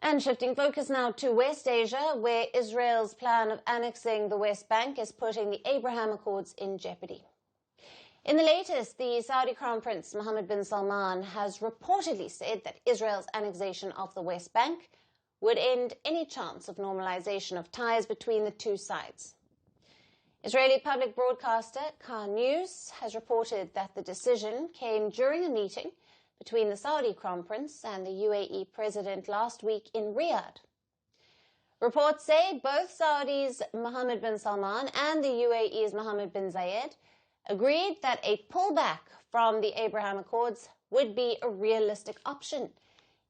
And shifting focus now to West Asia, where Israel's plan of annexing the West Bank is putting the Abraham Accords in jeopardy. In the latest, the Saudi Crown Prince Mohammed Bin Salman has reportedly said that Israel's annexation of the West Bank would end any chance of normalization of ties between the two sides. Israeli public broadcaster Khan News has reported that the decision came during a meeting between the Saudi Crown Prince and the UAE President last week in Riyadh. Reports say both Saudis' Mohammed Bin Salman and the UAE's Mohammed Bin Zayed agreed that a pullback from the Abraham Accords would be a realistic option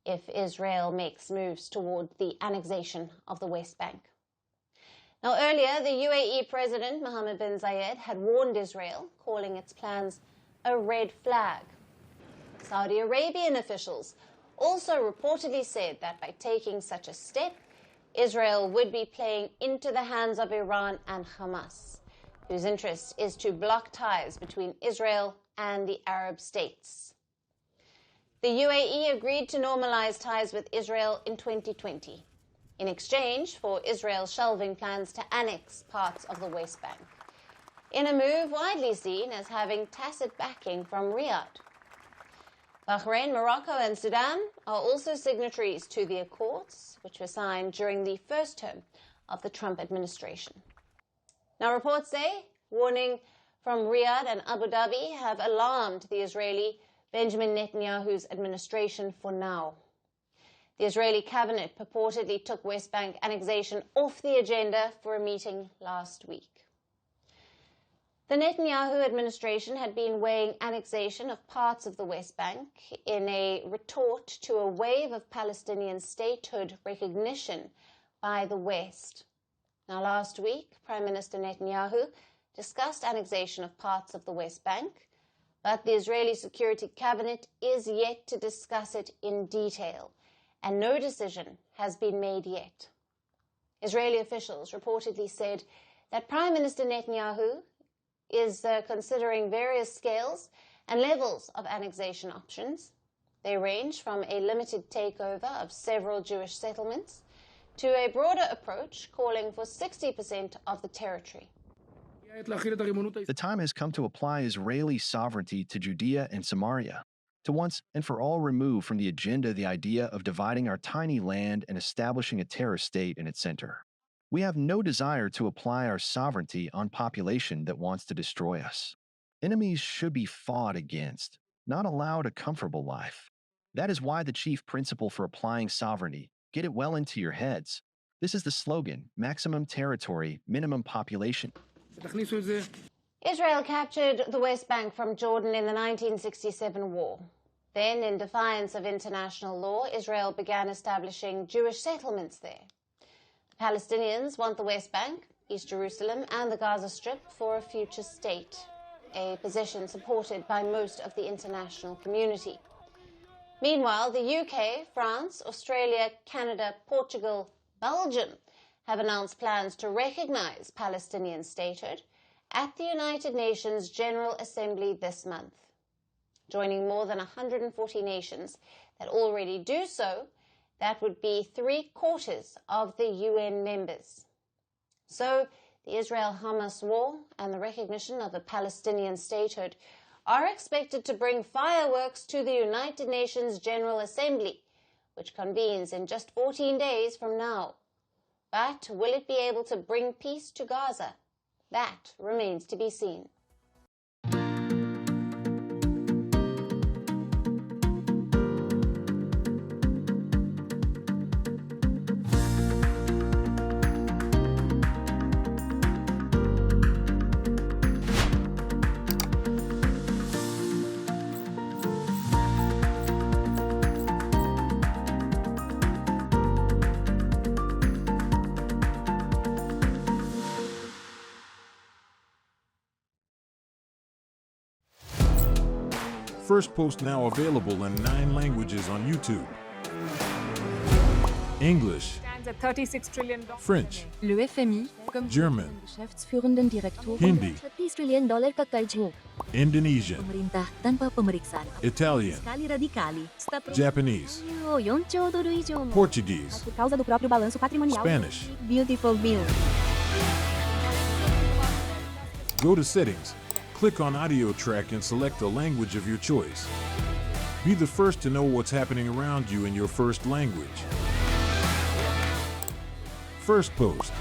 if Israel makes moves toward the annexation of the West Bank. Now, earlier, the UAE President Mohammed Bin Zayed had warned Israel, calling its plans a red flag. Saudi Arabian officials also reportedly said that by taking such a step, Israel would be playing into the hands of Iran and Hamas, whose interest is to block ties between Israel and the Arab states. The UAE agreed to normalize ties with Israel in 2020, in exchange for Israel shelving plans to annex parts of the West Bank, in a move widely seen as having tacit backing from Riyadh. Bahrain, Morocco and Sudan are also signatories to the accords, which were signed during the first term of the Trump administration. Now, reports say warning from Riyadh and Abu Dhabi have alarmed the Israeli Benjamin Netanyahu's administration for now. The Israeli cabinet purportedly took West Bank annexation off the agenda for a meeting last week. The Netanyahu administration had been weighing annexation of parts of the West Bank in a retort to a wave of Palestinian statehood recognition by the West. Now, last week, Prime Minister Netanyahu discussed annexation of parts of the West Bank, but the Israeli Security Cabinet is yet to discuss it in detail, and no decision has been made yet. Israeli officials reportedly said that Prime Minister Netanyahu is considering various scales and levels of annexation options. They range from a limited takeover of several Jewish settlements to a broader approach calling for 60% of the territory. The time has come to apply Israeli sovereignty to Judea and Samaria, to once and for all remove from the agenda the idea of dividing our tiny land and establishing a terror state in its center. We have no desire to apply our sovereignty on population that wants to destroy us. Enemies should be fought against, not allowed a comfortable life. That is why the chief principle for applying sovereignty, get it well into your heads. This is the slogan, maximum territory, minimum population. Israel captured the West Bank from Jordan in the 1967 war. Then, in defiance of international law, Israel began establishing Jewish settlements there. The Palestinians want the West Bank, East Jerusalem and the Gaza Strip for a future state, a position supported by most of the international community. Meanwhile, the UK, France, Australia, Canada, Portugal, Belgium have announced plans to recognize Palestinian statehood at the United Nations General Assembly this month, joining more than 140 nations that already do so. That would be 3/4 of the UN members. So, the Israel-Hamas war and the recognition of a Palestinian statehood are expected to bring fireworks to the United Nations General Assembly, which convenes in just 14 days from now. But will it be able to bring peace to Gaza? That remains to be seen. Firstpost now available in 9 languages on YouTube. English, Stands at $36 trillion. French, Le FMI, comme German, Geschäftsführenden Direktoren, Hindi, $36 trillion का कर्ज हो. Indonesian, Pemerintah tanpa pemeriksaan. Italian, Sekali radikali. Japanese, 4兆ドル以上も Portuguese, por causa do próprio balanço patrimonial. Spanish. Beautiful bill. Go to Settings, click on Audio Track and select the language of your choice. Be the first to know what's happening around you in your first language. Firstpost.